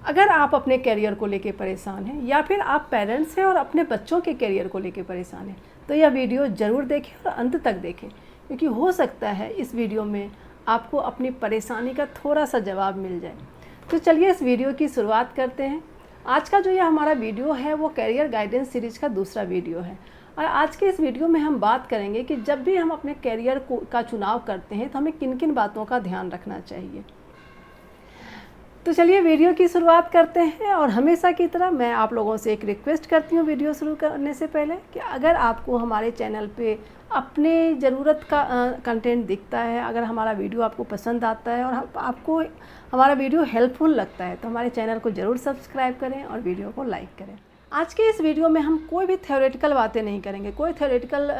अगर आप अपने करियर को लेके परेशान हैं या फिर आप पेरेंट्स हैं और अपने बच्चों के करियर को लेके परेशान हैं, तो यह वीडियो ज़रूर देखें और अंत तक देखें, क्योंकि हो सकता है इस वीडियो में आपको अपनी परेशानी का थोड़ा सा जवाब मिल जाए। तो चलिए इस वीडियो की शुरुआत करते हैं। आज का जो यह हमारा वीडियो है वो करियर गाइडेंस सीरीज़ का दूसरा वीडियो है, और आज के इस वीडियो में हम बात करेंगे कि जब भी हम अपने करियर का चुनाव करते हैं तो हमें किन किन बातों का ध्यान रखना चाहिए। तो चलिए वीडियो की शुरुआत करते हैं। और हमेशा की तरह मैं आप लोगों से एक रिक्वेस्ट करती हूँ वीडियो शुरू करने से पहले कि अगर आपको हमारे चैनल पे अपने ज़रूरत का कंटेंट दिखता है, अगर हमारा वीडियो आपको पसंद आता है और आपको हमारा वीडियो हेल्पफुल लगता है, तो हमारे चैनल को ज़रूर सब्सक्राइब करें और वीडियो को लाइक करें। आज के इस वीडियो में हम कोई भी थ्योरेटिकल बातें नहीं करेंगे, कोई थ्योरेटिकल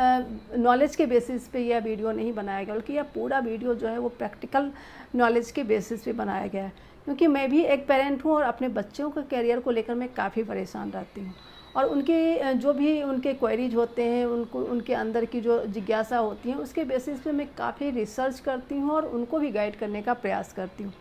नॉलेज के बेसिस पे यह वीडियो नहीं बनाया गया, बल्कि यह पूरा वीडियो जो है वो प्रैक्टिकल नॉलेज के बेसिस पे बनाया गया है। क्योंकि मैं भी एक पेरेंट हूँ और अपने बच्चों के करियर को लेकर मैं काफ़ी परेशान रहती हूँ, और उनके जो भी उनके क्वेरीज होते हैं, उनके अंदर की जो जिज्ञासा होती है, उसके बेसिस पे मैं काफ़ी रिसर्च करती हूँ और उनको भी गाइड करने का प्रयास करती हूँ।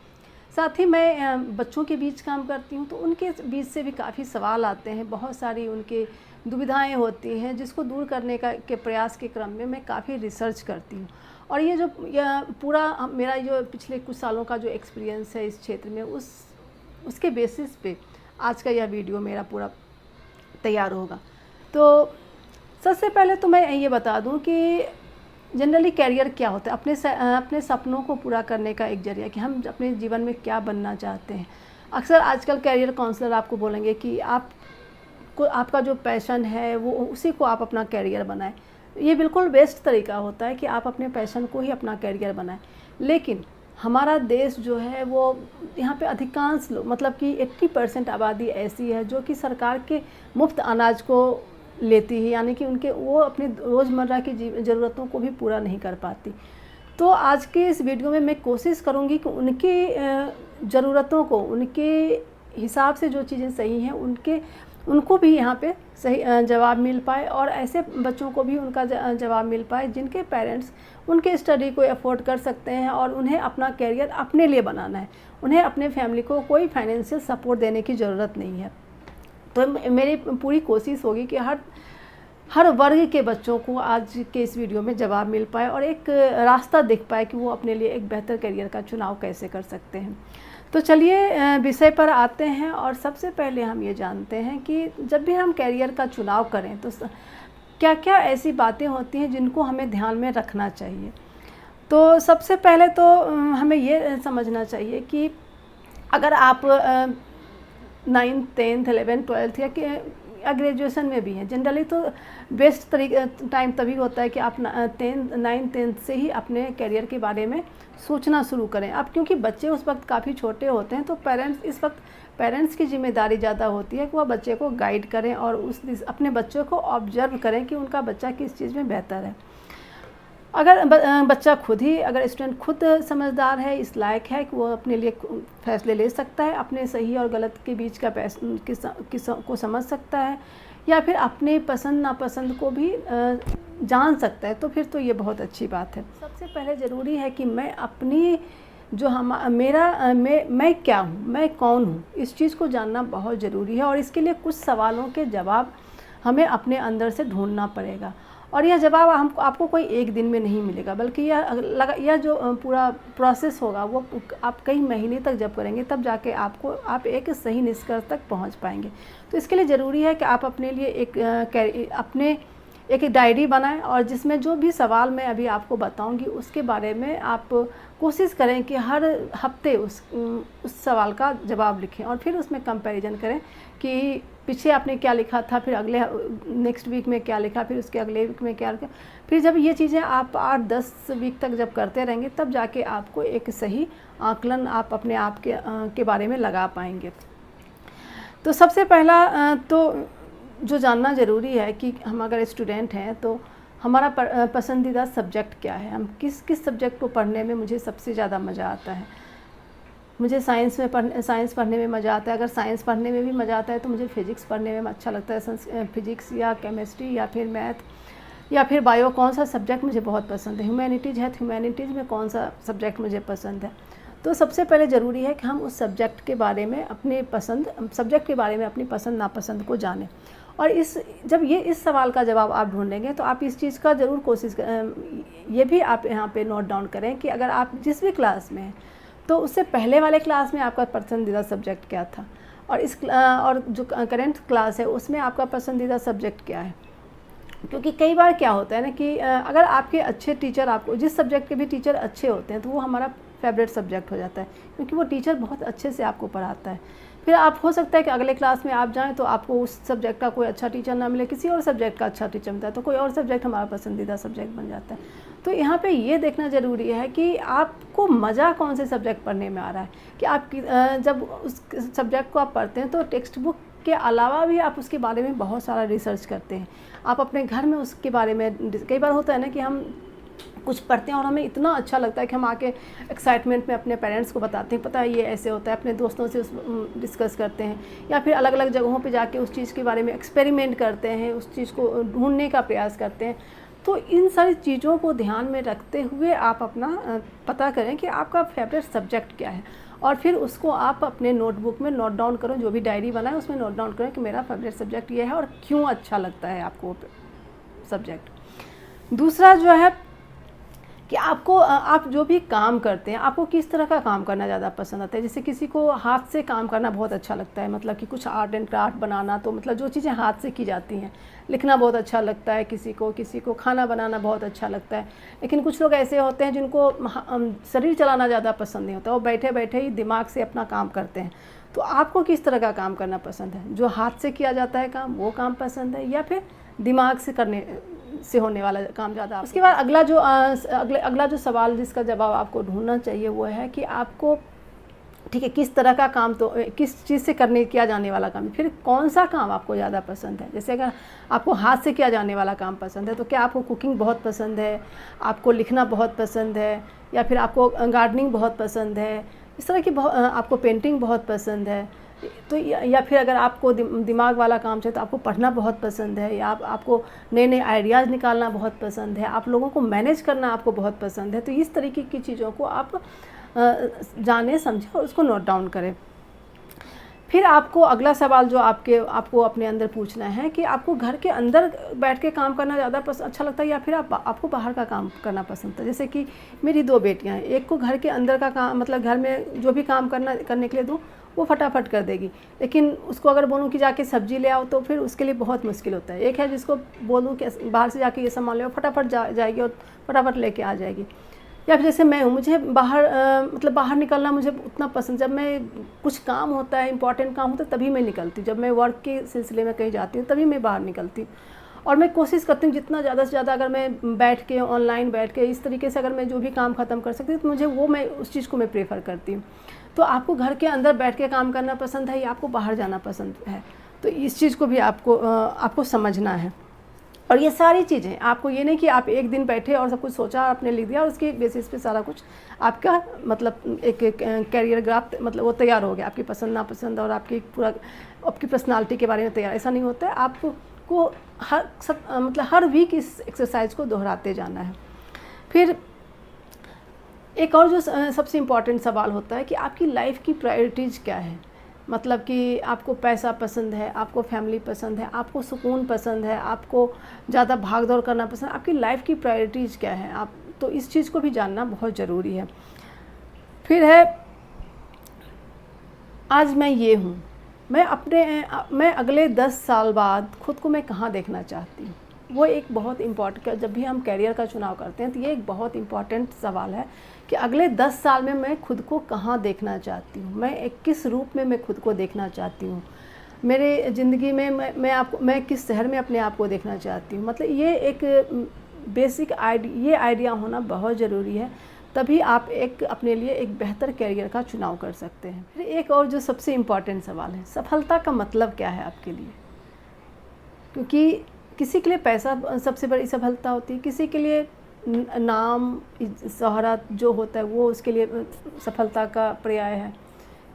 साथ ही मैं बच्चों के बीच काम करती हूँ, तो उनके बीच से भी काफ़ी सवाल आते हैं, बहुत सारी उनके दुविधाएं होती हैं, जिसको दूर करने के प्रयास के क्रम में मैं काफ़ी रिसर्च करती हूँ। और यह पूरा मेरा जो पिछले कुछ सालों का जो एक्सपीरियंस है इस क्षेत्र में, उसके बेसिस पे आज का यह वीडियो मेरा पूरा तैयार होगा। तो सबसे पहले तो मैं ये बता दूं कि जनरली कैरियर क्या होता है, अपने सपनों को पूरा करने का एक जरिया, कि हम अपने जीवन में क्या बनना चाहते हैं। अक्सर आजकल कैरियर काउंसलर आपको बोलेंगे कि आपका जो पैशन है वो उसी को आप अपना कैरियर बनाएं। ये बिल्कुल बेस्ट तरीका होता है कि आप अपने पैशन को ही अपना कैरियर बनाएं। लेकिन हमारा देश जो है वो यहाँ पे अधिकांश लोग, मतलब कि 80% आबादी ऐसी है जो कि सरकार के मुफ्त अनाज को लेती है, यानी कि वो अपनी रोज़मर्रा की ज़रूरतों को भी पूरा नहीं कर पाती। तो आज के इस वीडियो में मैं कोशिश करूँगी कि उनकी ज़रूरतों को, उनके हिसाब से जो चीज़ें सही हैं उनको भी यहाँ पे सही जवाब मिल पाए, और ऐसे बच्चों को भी उनका जवाब मिल पाए जिनके पेरेंट्स उनके स्टडी को अफोर्ड कर सकते हैं और उन्हें अपना कैरियर अपने लिए बनाना है, उन्हें अपने फैमिली को कोई फाइनेंशियल सपोर्ट देने की ज़रूरत नहीं है। तो मेरी पूरी कोशिश होगी कि हर वर्ग के बच्चों को आज के इस वीडियो में जवाब मिल पाए और एक रास्ता दिख पाए कि वो अपने लिए एक बेहतर करियर का चुनाव कैसे कर सकते हैं। तो चलिए विषय पर आते हैं। और सबसे पहले हम ये जानते हैं कि जब भी हम करियर का चुनाव करें तो क्या क्या ऐसी बातें होती हैं जिनको हमें ध्यान में रखना चाहिए। तो सबसे पहले तो हमें ये समझना चाहिए कि अगर आप 9th 10th 11th 12th या ग्रेजुएशन में भी हैं, जनरली तो बेस्ट टाइम तभी होता है कि आप 9th 10th से ही अपने करियर के बारे में सोचना शुरू करें। अब क्योंकि बच्चे उस वक्त काफ़ी छोटे होते हैं, तो पेरेंट्स की जिम्मेदारी ज़्यादा होती है कि वह बच्चे को गाइड करें और अपने बच्चों को ऑब्जर्व करें कि उनका बच्चा किस चीज़ में बेहतर है। अगर बच्चा अगर स्टूडेंट खुद समझदार है, इस लायक है कि वो अपने लिए फैसले ले सकता है, अपने सही और गलत के बीच का को समझ सकता है, या फिर अपने पसंद नापसंद को भी जान सकता है, तो फिर तो ये बहुत अच्छी बात है। सबसे पहले ज़रूरी है कि मैं अपनी मैं क्या हूँ, मैं कौन हूँ, इस चीज़ को जानना बहुत ज़रूरी है। और इसके लिए कुछ सवालों के जवाब हमें अपने अंदर से ढूंढना पड़ेगा, और यह जवाब आपको कोई एक दिन में नहीं मिलेगा, बल्कि यह जो पूरा प्रोसेस होगा वो आप कई महीने तक जब करेंगे तब जाके आप एक सही निष्कर्ष तक पहुंच पाएंगे। तो इसके लिए ज़रूरी है कि आप अपने लिए एक डायरी बनाएं, और जिसमें जो भी सवाल मैं अभी आपको बताऊंगी उसके बारे में आप कोशिश करें कि हर हफ्ते उस सवाल का जवाब लिखें, और फिर उसमें कंपैरिजन करें कि पीछे आपने क्या लिखा था, फिर नेक्स्ट वीक में क्या लिखा, फिर उसके अगले वीक में क्या लिखा। फिर जब ये चीज़ें आप 8-10 वीक तक जब करते रहेंगे, तब जाके आपको एक सही आकलन आप अपने आप के बारे में लगा पाएंगे। तो सबसे पहला तो जो जानना ज़रूरी है कि हम अगर स्टूडेंट हैं तो हमारा पसंदीदा सब्जेक्ट क्या है, हम किस सब्जेक्ट को पढ़ने में मुझे सबसे ज़्यादा मज़ा आता है। मुझे साइंस पढ़ने में मज़ा आता है। अगर साइंस पढ़ने में भी मज़ा आता है तो मुझे फिज़िक्स पढ़ने में अच्छा लगता है, फिज़िक्स या केमिस्ट्री या फिर मैथ या फिर बायो, कौन सा सब्जेक्ट मुझे बहुत पसंद है। ह्यूमैनिटीज़ है, ह्यूमैनिटीज़ में कौन सा सब्जेक्ट मुझे पसंद है। तो सबसे पहले ज़रूरी है कि हम उस सब्जेक्ट के बारे में सब्जेक्ट के बारे में अपनी पसंद नापसंद को जानें। और जब इस सवाल का जवाब आप ढूँढेंगे तो आप इस चीज़ का ज़रूर ये भी आप यहाँ पे नोट डाउन करें कि अगर आप जिस भी क्लास में हैं तो उससे पहले वाले क्लास में आपका पसंदीदा सब्जेक्ट क्या था, और जो करेंट क्लास है उसमें आपका पसंदीदा सब्जेक्ट क्या है। क्योंकि कई बार क्या होता है ना कि अगर आपके अच्छे टीचर, आपको जिस सब्जेक्ट के भी टीचर अच्छे होते हैं तो वो हमारा फेवरेट सब्जेक्ट हो जाता है, क्योंकि वो टीचर बहुत अच्छे से आपको पढ़ाता है। फिर आप हो सकता है कि अगले क्लास में आप जाएं तो आपको उस सब्जेक्ट का कोई अच्छा टीचर ना मिले, किसी और सब्जेक्ट का अच्छा टीचर मिलता है, तो कोई और सब्जेक्ट हमारा पसंदीदा सब्जेक्ट बन जाता है। तो यहाँ पे ये देखना ज़रूरी है कि आपको मज़ा कौन से सब्जेक्ट पढ़ने में आ रहा है, कि आप जब उस सब्जेक्ट को आप पढ़ते हैं तो टेक्स्ट बुक के अलावा भी आप उसके बारे में बहुत सारा रिसर्च करते हैं। आप अपने घर में उसके बारे में, कई बार होता है ना कि हम कुछ पढ़ते हैं और हमें इतना अच्छा लगता है कि हम आके एक्साइटमेंट में अपने पेरेंट्स को बताते हैं, पता है ये ऐसे होता है, अपने दोस्तों से डिस्कस करते हैं, या फिर अलग अलग जगहों पे जाके उस चीज़ के बारे में एक्सपेरिमेंट करते हैं, उस चीज़ को ढूंढने का प्रयास करते हैं। तो इन सारी चीज़ों को ध्यान में रखते हुए आप अपना पता करें कि आपका फेवरेट सब्जेक्ट क्या है, और फिर उसको आप अपने नोटबुक में नोट डाउन करो, जो भी डायरी बनाए उसमें नोट डाउन करें कि मेरा फेवरेट सब्जेक्ट ये है और क्यों अच्छा लगता है आपको सब्जेक्ट। दूसरा जो है कि आप जो भी काम करते हैं, आपको किस तरह का काम करना ज़्यादा पसंद आता है। जैसे किसी को हाथ से काम करना बहुत अच्छा लगता है, मतलब कि कुछ आर्ट एंड क्राफ्ट बनाना, तो मतलब जो चीज़ें हाथ से की जाती हैं, लिखना बहुत अच्छा लगता है किसी को खाना बनाना बहुत अच्छा लगता है। लेकिन कुछ लोग ऐसे होते हैं जिनको शरीर चलाना ज़्यादा पसंद नहीं होता, वो बैठे बैठे ही दिमाग से अपना काम करते हैं। तो आपको किस तरह का काम करना पसंद है, जो हाथ से किया जाता है काम, वो काम पसंद है, या फिर दिमाग से होने वाला काम ज़्यादा। उसके बाद अगला जो सवाल जिसका जवाब आपको ढूंढना चाहिए वो है कि आपको, ठीक है, किस तरह का काम, तो किस चीज़ से किया जाने वाला काम, फिर कौन सा काम आपको ज़्यादा पसंद है। जैसे अगर आपको हाथ से किया जाने वाला काम पसंद है तो क्या आपको कुकिंग बहुत पसंद है, आपको लिखना बहुत पसंद है, या फिर आपको गार्डनिंग बहुत पसंद है, इस तरह की आपको पेंटिंग बहुत पसंद है। तो या फिर अगर आपको दिमाग वाला काम चाहिए तो आपको पढ़ना बहुत पसंद है, या आपको नए नए आइडियाज़ निकालना बहुत पसंद है, आप लोगों को मैनेज करना आपको बहुत पसंद है। तो इस तरीके की चीज़ों को आप जाने समझें और उसको नोट डाउन करें। फिर आपको अगला सवाल जो आपको अपने अंदर पूछना है कि आपको घर के अंदर बैठ के काम करना ज़्यादा अच्छा लगता है, या फिर आपको बाहर का काम करना पसंद है। जैसे कि मेरी 2 बेटियां हैं, एक को घर के अंदर का काम, मतलब घर में जो भी काम करने के लिए दूँ वो फटाफट कर देगी, लेकिन उसको अगर बोलूँ कि जाके सब्ज़ी ले आओ तो फिर उसके लिए बहुत मुश्किल होता है। एक है जिसको बोलूँ कि बाहर से जाके ये सामान ले आओ, फटाफट जाएगी और फटाफट लेके आ जाएगी। या फिर जैसे मैं हूँ, मुझे बाहर निकलना मुझे उतना पसंद, जब मैं कुछ काम होता है, इंपॉर्टेंट काम होता है, तभी मैं निकलती हूँ। जब मैं वर्क के सिलसिले में कहीं जाती हूँ तभी मैं बाहर निकलती हूँ, और मैं कोशिश करती हूँ जितना ज़्यादा से ज़्यादा अगर मैं बैठ के ऑनलाइन बैठ के इस तरीके से अगर मैं जो भी काम ख़त्म कर सकती हूँ तो मैं उस चीज़ को मैं प्रेफर करती हूँ। तो आपको घर के अंदर बैठ के काम करना पसंद है या आपको बाहर जाना पसंद है, तो इस चीज़ को भी आपको समझना है। और ये सारी चीज़ें आपको, ये नहीं कि आप एक दिन बैठे और सब कुछ सोचा और आपने लिख दिया और उसकी बेसिस पे सारा कुछ आपका मतलब एक कैरियर ग्राफ मतलब वो तैयार हो गया, आपकी पसंद नापसंद और आपकी पर्सनालिटी के बारे में तैयार। ऐसा नहीं होता है, आपको हर वीक इस एक्सरसाइज को दोहराते जाना है। फिर एक और जो सबसे इम्पॉर्टेंट सवाल होता है कि आपकी लाइफ की प्रायोरिटीज़ क्या है। मतलब कि आपको पैसा पसंद है, आपको फैमिली पसंद है, आपको सुकून पसंद है, आपको ज़्यादा भाग दौड़ करना पसंद है, आपकी लाइफ की प्रायोरिटीज़ क्या है, तो इस चीज़ को भी जानना बहुत ज़रूरी है। फिर है आज मैं ये हूँ, मैं अगले 10 साल बाद खुद को मैं कहाँ देखना चाहती हूँ। वो एक बहुत इम्पॉर्टेंट, जब भी हम कैरियर का चुनाव करते हैं तो ये एक बहुत इम्पॉर्टेंट सवाल है कि अगले 10 साल में मैं खुद को कहाँ देखना चाहती हूँ, मैं किस रूप में मैं खुद को देखना चाहती हूँ, मेरे ज़िंदगी में मैं किस शहर में अपने आप को देखना चाहती हूँ। मतलब ये एक बेसिक आइडिया होना बहुत ज़रूरी है, तभी आप अपने लिए एक बेहतर कैरियर का चुनाव कर सकते हैं। फिर एक और जो सबसे इम्पॉर्टेंट सवाल है, सफलता का मतलब क्या है आपके लिए। क्योंकि किसी के लिए पैसा सबसे बड़ी सफलता होती है, किसी के लिए नाम शोहरत जो होता है वो उसके लिए सफलता का पर्याय है,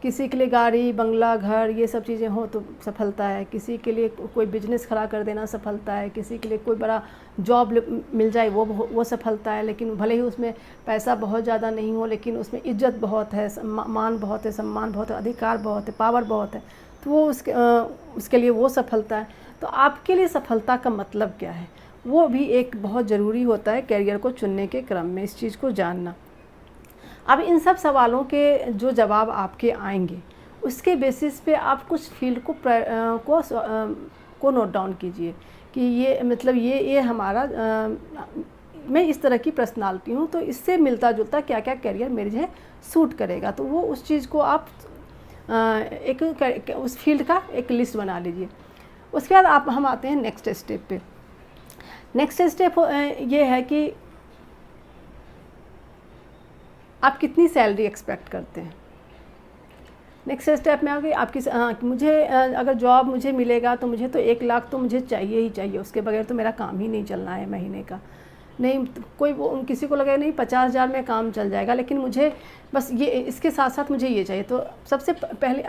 किसी के लिए गाड़ी, बंगला, घर, ये सब चीज़ें हों तो सफलता है। किसी के लिए कोई बिजनेस खड़ा कर देना सफलता है। किसी के लिए कोई बड़ा जॉब मिल जाए वो सफलता है। लेकिन भले ही उसमें पैसा बहुत ज़्यादा नहीं हो, लेकिन उसमें इज्जत बहुत है, मान बहुत है, सम्मान बहुत है, अधिकार बहुत है, पावर बहुत है, तो वो उसके लिए वो सफलता है। तो आपके लिए सफलता का मतलब क्या है, वो भी एक बहुत ज़रूरी होता है कैरियर को चुनने के क्रम में, इस चीज़ को जानना। अब इन सब सवालों के जो जवाब आपके आएंगे, उसके बेसिस पे आप कुछ फील्ड को नोट डाउन कीजिए कि ये मतलब ये हमारा मैं इस तरह की पर्सनालिटी हूँ, तो इससे मिलता जुलता क्या क्या कैरियर मेरे जो है सूट करेगा। तो वो उस चीज़ को आप उस फील्ड का एक लिस्ट बना लीजिए। उसके बाद हम आते हैं नेक्स्ट स्टेप पे। नेक्स्ट स्टेप ये है कि आप कितनी सैलरी एक्सपेक्ट करते हैं। नेक्स्ट स्टेप में आगे आपकी मुझे अगर जॉब मुझे मिलेगा तो मुझे तो 1 लाख तो मुझे चाहिए ही चाहिए, उसके बगैर तो मेरा काम ही नहीं चलना है महीने का। नहीं किसी को लगे नहीं 50,000 में काम चल जाएगा, लेकिन मुझे बस ये इसके साथ साथ मुझे ये चाहिए। तो सबसे पहले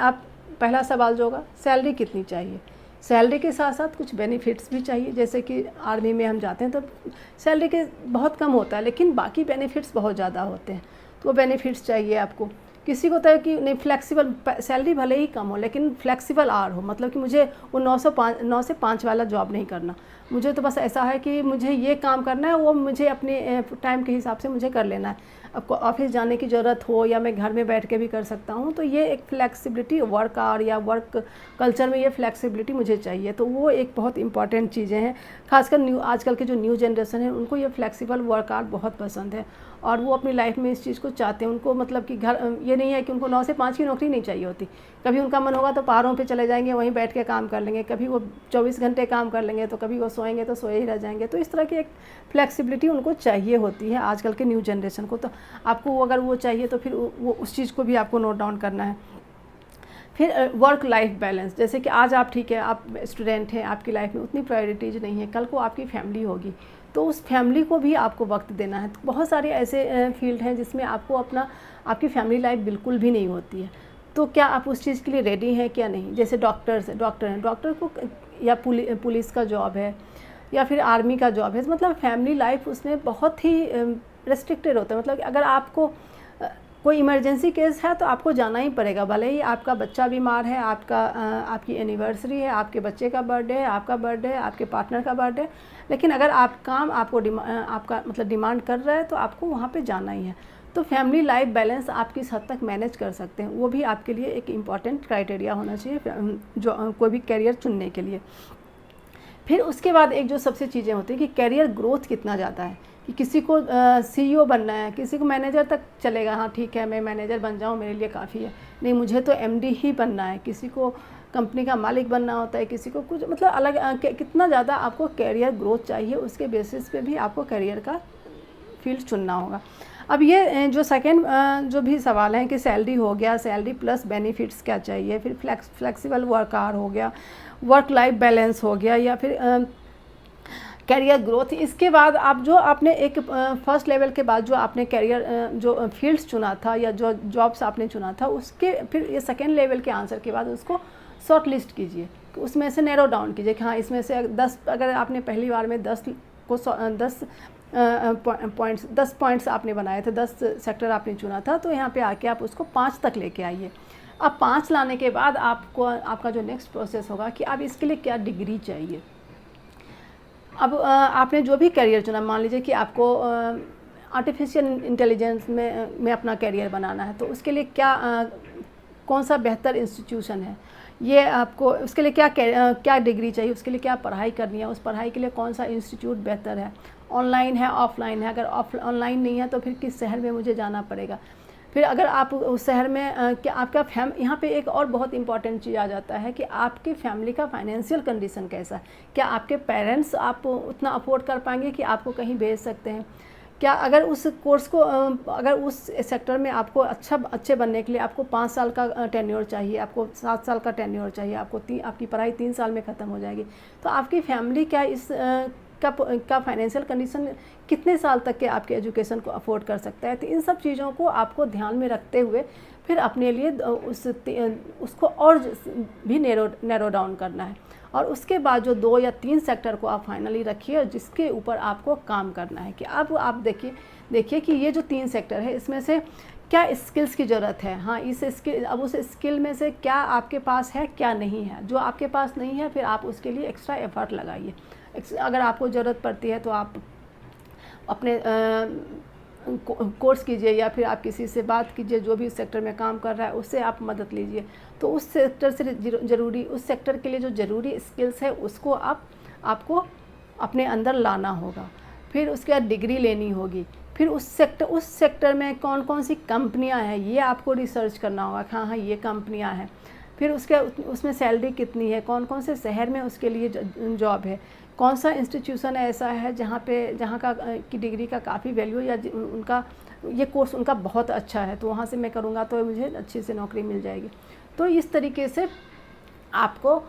पहला सवाल जो होगा, सैलरी कितनी चाहिए। सैलरी के साथ साथ कुछ बेनिफिट्स भी चाहिए। जैसे कि आर्मी में हम जाते हैं तो सैलरी के बहुत कम होता है, लेकिन बाकी बेनिफिट्स बहुत ज़्यादा होते हैं, तो वो बेनिफिट्स चाहिए आपको। किसी को तो कि नहीं फ्लेक्सिबल सैलरी भले ही कम हो, लेकिन फ्लेक्सिबल आवर हो, मतलब कि मुझे वो 9 से 5 वाला जॉब नहीं करना। मुझे तो बस ऐसा है कि मुझे ये काम करना है, वो मुझे अपने टाइम के हिसाब से मुझे कर लेना है। आपको ऑफिस जाने की ज़रूरत हो या मैं घर में बैठ के भी कर सकता हूँ, तो ये एक फ्लेक्सिबिलिटी वर्क आवर या वर्क कल्चर में ये फ्लेक्सिबिलिटी मुझे चाहिए। तो वो एक बहुत इंपॉर्टेंट चीज़ें हैं। खासकर आजकल के जो न्यू जनरेशन है, उनको ये फ्लेक्सिबल वर्क आवर बहुत पसंद है और वो अपनी लाइफ में इस चीज़ को चाहते हैं। उनको मतलब कि ये नहीं है कि उनको 9 से 5 की नौकरी नहीं चाहिए होती। कभी उनका मन होगा तो पहाड़ों पे चले जाएंगे, वहीं बैठ के काम कर लेंगे। कभी वो 24 घंटे काम कर लेंगे, तो कभी वो सोएंगे तो सोए ही रह जाएंगे। तो इस तरह की एक फ्लेक्सिबिलिटी उनको चाहिए होती है आजकल के न्यू जनरेशन को। तो आपको अगर वो चाहिए तो फिर वो उस चीज़ को भी आपको नोट डाउन करना है। फिर वर्क लाइफ बैलेंस, जैसे कि आज आप ठीक है, आप स्टूडेंट हैं, आपकी लाइफ में उतनी प्रायोरिटीज़ नहीं है, कल को आपकी फैमिली होगी, तो उस फैमिली को भी आपको वक्त देना है। तो बहुत सारे ऐसे फील्ड हैं जिसमें आपकी फैमिली लाइफ बिल्कुल भी नहीं होती है। तो क्या आप उस चीज़ के लिए रेडी हैं क्या नहीं। जैसे डॉक्टर हैं, डॉक्टर को या पुलिस का जॉब है या फिर आर्मी का जॉब है, मतलब फैमिली लाइफ उसमें बहुत ही रेस्ट्रिक्टेड होता है। मतलब अगर आपको कोई इमरजेंसी केस है तो आपको जाना ही पड़ेगा, भले ही आपका बच्चा बीमार है, आपकी एनिवर्सरी है, आपके बच्चे का बर्थडे है, आपका बर्थडे है, आपके पार्टनर का बर्थडे, लेकिन अगर आपका मतलब डिमांड कर रहा है तो आपको वहाँ पे जाना ही है। तो फैमिली लाइफ बैलेंस आप किस हद तक मैनेज कर सकते हैं, वो भी आपके लिए एक इम्पॉर्टेंट क्राइटेरिया होना चाहिए जो कोई भी कैरियर चुनने के लिए। फिर उसके बाद एक जो सबसे चीज़ें होती हैं कि कैरियर ग्रोथ कितना ज़्यादा है, कि किसी को CEO बनना है, किसी को मैनेजर तक चलेगा, हाँ ठीक है मैं मैनेजर बन जाऊँ मेरे लिए काफ़ी है, नहीं मुझे तो MD ही बनना है, किसी को कंपनी का मालिक बनना होता है, किसी को कुछ मतलब अलग कितना ज़्यादा आपको कैरियर ग्रोथ चाहिए, उसके बेसिस पे भी आपको कैरियर का फील्ड चुनना होगा। अब ये जो सेकेंड जो भी सवाल है कि सैलरी हो गया, सैलरी प्लस बेनिफिट्स क्या चाहिए, फिर फ्लेक्सिबल वर्क आवर हो गया, वर्क लाइफ बैलेंस हो गया, या फिर कैरियर ग्रोथ। इसके बाद आप जो आपने एक फर्स्ट लेवल के बाद जो आपने कैरियर जो फील्ड्स चुना था या जो जॉब्स आपने चुना था, उसके फिर ये सेकेंड लेवल के आंसर के बाद उसको शॉर्ट लिस्ट कीजिए, उसमें से नैरो डाउन कीजिए कि हाँ इसमें से 10, अगर आपने पहली बार में 10 पॉइंट्स आपने बनाए थे, 10 सेक्टर आपने चुना था, तो यहाँ पे आके आप उसको 5 तक लेके आइए। अब 5 लाने के बाद आपका जो नेक्स्ट प्रोसेस होगा कि अब इसके लिए क्या डिग्री चाहिए। अब आपने जो भी कैरियर चुना, मान लीजिए कि आपको आर्टिफिशियल इंटेलिजेंस में अपना कैरियर बनाना है, तो उसके लिए कौन सा बेहतर इंस्टीट्यूशन है, ये आपको उसके लिए क्या डिग्री चाहिए, उसके लिए क्या पढ़ाई करनी है, उस पढ़ाई के लिए कौन सा इंस्टीट्यूट बेहतर है, ऑनलाइन है ऑफलाइन है, अगर ऑनलाइन नहीं है तो फिर किस शहर में मुझे जाना पड़ेगा। फिर अगर आप उस शहर में क्या आपका यहाँ पे एक और बहुत इंपॉर्टेंट चीज़ आ जाता है कि आपकी फैमिली का फाइनेंशियल कंडीशन कैसा है, क्या आपके पेरेंट्स आप उतना अफोर्ड कर पाएंगे कि आपको कहीं भेज सकते हैं, क्या अगर उस कोर्स को अगर उस सेक्टर में आपको अच्छे बनने के लिए आपको 5 साल का टेन्योर चाहिए, आपको 7 साल का टेन्योर चाहिए, आपकी पढ़ाई 3 साल में ख़त्म हो जाएगी, तो आपकी फैमिली क्या का फाइनेंशियल कंडीशन कितने साल तक के आपके एजुकेशन को अफोर्ड कर सकता है। तो इन सब चीज़ों को आपको ध्यान में रखते हुए फिर अपने लिए उसको और भी नैरो डाउन करना है, और उसके बाद जो 2 या 3 सेक्टर को आप फाइनली रखिए जिसके ऊपर आपको काम करना है। कि अब आप देखिए कि ये जो 3 सेक्टर है इसमें से क्या स्किल्स की ज़रूरत है। हाँ, इस स्किल, अब उस स्किल में से क्या आपके पास है क्या नहीं है। जो आपके पास नहीं है फिर आप उसके लिए एक्स्ट्रा एफर्ट लगाइए। अगर आपको ज़रूरत पड़ती है तो आप अपने कोर्स कीजिए, या फिर आप किसी से बात कीजिए जो भी उस सेक्टर में काम कर रहा है, उससे आप मदद लीजिए। तो उस सेक्टर से ज़रूरी, उस सेक्टर के लिए जो ज़रूरी स्किल्स है उसको आपको अपने अंदर लाना होगा। फिर उसके बाद डिग्री लेनी होगी। फिर उस सेक्टर में कौन कौन सी कंपनियां हैं ये आपको रिसर्च करना होगा कि हाँ ये कंपनियां हैं। फिर उसमें सैलरी कितनी है, कौन कौन से शहर में उसके लिए जॉब है, कौन सा इंस्टीट्यूशन ऐसा है जहाँ की डिग्री का काफ़ी वैल्यू, या उनका ये कोर्स उनका बहुत अच्छा है तो वहाँ से मैं करूँगा तो मुझे अच्छी से नौकरी मिल जाएगी। तो इस तरीके से आपको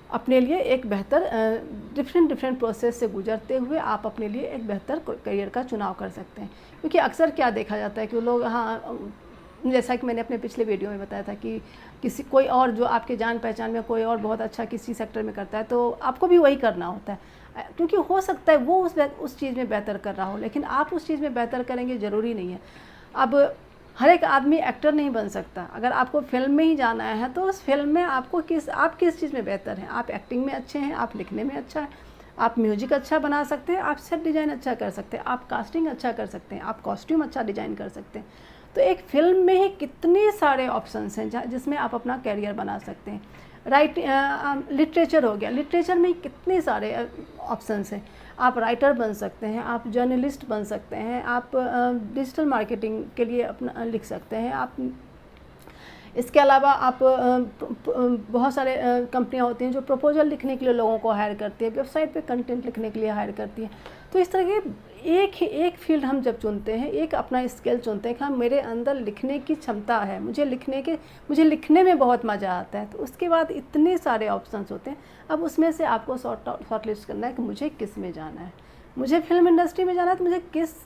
अपने लिए एक बेहतर डिफरेंट प्रोसेस से गुजरते हुए आप अपने लिए एक बेहतर करियर का चुनाव कर सकते हैं। क्योंकि अक्सर क्या देखा जाता है कि लोग, हाँ जैसा कि मैंने अपने पिछले वीडियो में बताया था कि कोई और जो आपके जान पहचान में कोई और बहुत अच्छा किसी सेक्टर में करता है तो आपको भी वही करना होता है। क्योंकि हो सकता है वो उस चीज़ में बेहतर कर रहा हो, लेकिन आप उस चीज़ में बेहतर करेंगे ज़रूरी नहीं है। अब हर एक आदमी एक्टर नहीं बन सकता। अगर आपको फिल्म में ही जाना है तो उस फिल्म में आप किस चीज़ में बेहतर हैं। आप एक्टिंग में अच्छे हैं, आप लिखने में अच्छा है, आप म्यूजिक अच्छा बना सकते हैं, आप सेट डिज़ाइन अच्छा कर सकते हैं, आप कास्टिंग अच्छा कर सकते हैं, आप कॉस्ट्यूम अच्छा डिज़ाइन कर सकते हैं। तो एक फ़िल्म में ही कितने सारे ऑप्शंस हैं जिसमें आप अपना कैरियर बना सकते हैं। लिटरेचर हो गया, लिटरेचर में कितने सारे ऑप्शंस हैं। आप राइटर बन सकते हैं, आप जर्नलिस्ट बन सकते हैं, आप डिजिटल मार्केटिंग के लिए अपना लिख सकते हैं। आप इसके अलावा आप बहुत सारे कंपनियां होती हैं जो प्रपोजल लिखने के लिए लोगों को हायर करती है, वेबसाइट पे कंटेंट लिखने के लिए हायर करती है। तो इस तरह के एक फील्ड हम जब चुनते हैं, एक अपना स्किल चुनते हैं कि हाँ मेरे अंदर लिखने की क्षमता है, मुझे लिखने में बहुत मज़ा आता है, तो उसके बाद इतने सारे ऑप्शंस होते हैं। अब उसमें से आपको शॉर्ट लिस्ट करना है कि मुझे किस में जाना है। मुझे फिल्म इंडस्ट्री में जाना है तो मुझे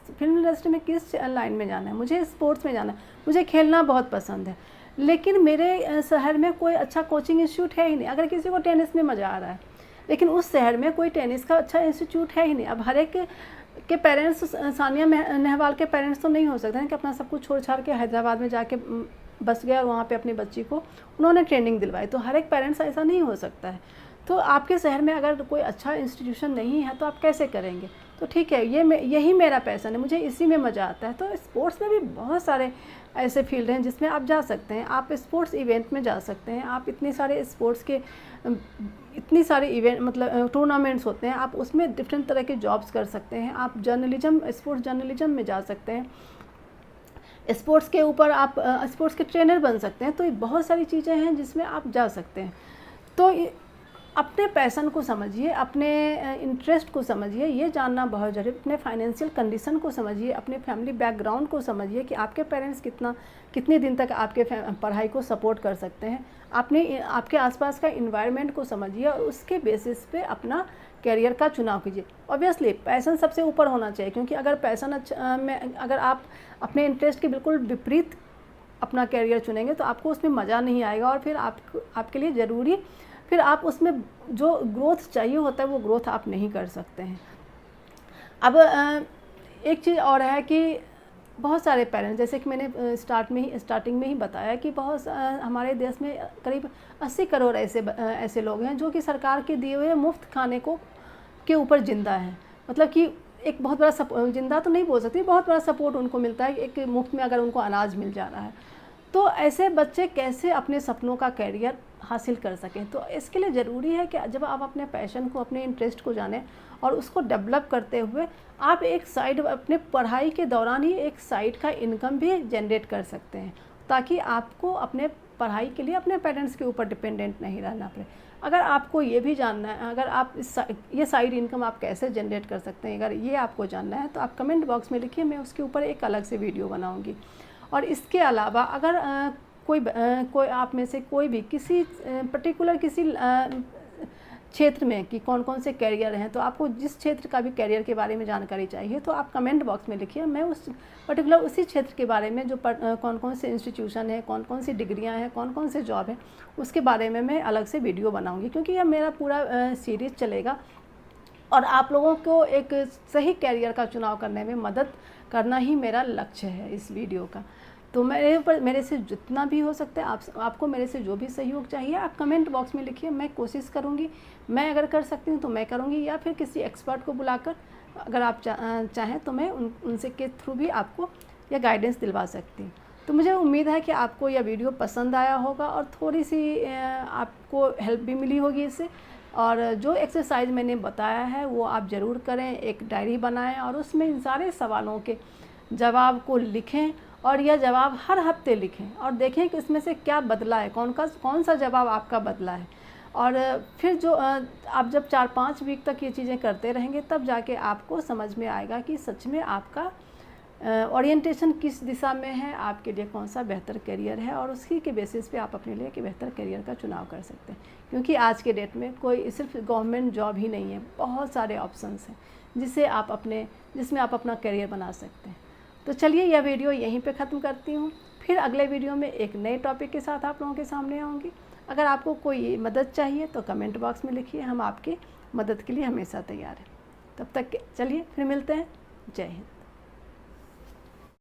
फिल्म इंडस्ट्री में किस लाइन में जाना है। मुझे स्पोर्ट्स में जाना है, मुझे खेलना बहुत पसंद है, लेकिन मेरे शहर में कोई अच्छा कोचिंग इंस्टीट्यूट है ही नहीं। अगर किसी को टेनिस में मज़ा आ रहा है लेकिन उस शहर में कोई टेनिस का अच्छा इंस्टीट्यूट है ही नहीं। अब हर एक के पेरेंट्स, सानिया नेहवाल के पेरेंट्स तो नहीं हो सकते हैं कि अपना सब कुछ छोड़ छाड़ के हैदराबाद में जाके बस गए और वहाँ पे अपनी बच्ची को उन्होंने ट्रेनिंग दिलवाई। तो हर एक पेरेंट्स ऐसा नहीं हो सकता है। तो आपके शहर में अगर कोई अच्छा इंस्टीट्यूशन नहीं है तो आप कैसे करेंगे। तो ठीक है, यही मेरा पैशन है, मुझे इसी में मज़ा आता है। तो स्पोर्ट्स में भी बहुत सारे ऐसे फील्ड हैं जिसमें आप जा सकते हैं। आप स्पोर्ट्स इवेंट में जा सकते हैं। आप इतनी सारे इवेंट मतलब टूर्नामेंट्स होते हैं, आप उसमें डिफरेंट तरह के जॉब्स कर सकते हैं। आप स्पोर्ट्स जर्नलिज्म में जा सकते हैं। स्पोर्ट्स के ऊपर आप स्पोर्ट्स के ट्रेनर बन सकते हैं। तो बहुत सारी चीज़ें हैं जिसमें आप जा सकते हैं। तो अपने पैशन को समझिए, अपने इंटरेस्ट को समझिए, ये जानना बहुत ज़रूरी। अपने फाइनेंशियल कंडीशन को समझिए, अपने फैमिली बैकग्राउंड को समझिए कि आपके पेरेंट्स कितने दिन तक आपके पढ़ाई को सपोर्ट कर सकते हैं। आपके आसपास का इन्वायरमेंट को समझिए और उसके बेसिस पे अपना कैरियर का चुनाव कीजिए। ऑब्वियसली पैशन सबसे ऊपर होना चाहिए, क्योंकि अगर पैशन अगर आप अपने इंटरेस्ट के बिल्कुल विपरीत अपना कैरियर चुनेंगे तो आपको उसमें मज़ा नहीं आएगा, और फिर आपके लिए ज़रूरी फिर आप उसमें जो ग्रोथ चाहिए होता है वो ग्रोथ आप नहीं कर सकते हैं। अब एक चीज़ और है कि बहुत सारे पेरेंट्स, जैसे कि मैंने स्टार्टिंग में ही बताया कि हमारे देश में करीब 80 करोड़ ऐसे लोग हैं जो कि सरकार के दिए हुए मुफ्त खाने के ऊपर जिंदा हैं। मतलब कि एक बहुत बड़ा जिंदा तो नहीं बोल सकती, बहुत बड़ा सपोर्ट उनको मिलता है एक मुफ्त में अगर उनको अनाज मिल जा रहा है। तो ऐसे बच्चे कैसे अपने सपनों का कैरियर हासिल कर सकें। तो इसके लिए ज़रूरी है कि जब आप अपने पैशन को, अपने इंटरेस्ट को जानें और उसको डेवलप करते हुए आप एक साइड अपने पढ़ाई के दौरान ही एक साइड का इनकम भी जनरेट कर सकते हैं, ताकि आपको अपने पढ़ाई के लिए अपने पेरेंट्स के ऊपर डिपेंडेंट नहीं रहना पड़े। अगर आपको ये भी जानना है, अगर आप ये साइड इनकम आप कैसे जनरेट कर सकते हैं, अगर ये आपको जानना है तो आप कमेंट बॉक्स में लिखिए, मैं उसके ऊपर एक अलग से वीडियो बनाऊँगी। और इसके अलावा अगर कोई आप में से कोई भी किसी पर्टिकुलर किसी क्षेत्र में कि कौन कौन से कैरियर हैं, तो आपको जिस क्षेत्र का भी कैरियर के बारे में जानकारी चाहिए तो आप कमेंट बॉक्स में लिखिए। मैं उस पर्टिकुलर उसी क्षेत्र के बारे में जो कौन कौन से इंस्टीट्यूशन है, कौन कौन सी डिग्रियां हैं, कौन कौन से जॉब है, उसके बारे में मैं अलग से वीडियो बनाऊंगी, क्योंकि यह मेरा पूरा सीरीज़ चलेगा और आप लोगों को एक सही कैरियर का चुनाव करने में मदद करना ही मेरा लक्ष्य है इस वीडियो का। तो मेरे से जितना भी हो सकता है, आपको मेरे से जो भी सहयोग चाहिए आप कमेंट बॉक्स में लिखिए। मैं कोशिश करूँगी, मैं अगर कर सकती हूँ तो मैं करूँगी, या फिर किसी एक्सपर्ट को बुलाकर अगर आप चाहें तो मैं उनसे के थ्रू भी आपको यह गाइडेंस दिलवा सकती हूँ। तो मुझे उम्मीद है कि आपको यह वीडियो पसंद आया होगा और थोड़ी सी आपको हेल्प भी मिली होगी इससे। और जो एक्सरसाइज मैंने बताया है वो आप ज़रूर करें, एक डायरी बनाएं और उसमें इन सारे सवालों के जवाब को लिखें और यह जवाब हर हफ्ते लिखें और देखें कि इसमें से क्या बदला है, कौन सा जवाब आपका बदला है। और फिर जो आप जब 4-5 वीक तक ये चीज़ें करते रहेंगे तब जाके आपको समझ में आएगा कि सच में आपका ओरिएंटेशन किस दिशा में है, आपके लिए कौन सा बेहतर करियर है, और उसी के बेसिस पे आप अपने लिए एक बेहतर करियर का चुनाव कर सकते हैं। क्योंकि आज के डेट में कोई सिर्फ गवर्नमेंट जॉब ही नहीं है, बहुत सारे ऑप्शंस हैं जिसमें आप अपना करियर बना सकते हैं। तो चलिए यह वीडियो यहीं पे ख़त्म करती हूँ, फिर अगले वीडियो में एक नए टॉपिक के साथ आप लोगों के सामने आऊँगी। अगर आपको कोई मदद चाहिए तो कमेंट बॉक्स में लिखिए, हम आपकी मदद के लिए हमेशा तैयार हैं। तब तक चलिए फिर मिलते हैं। जय हिंद।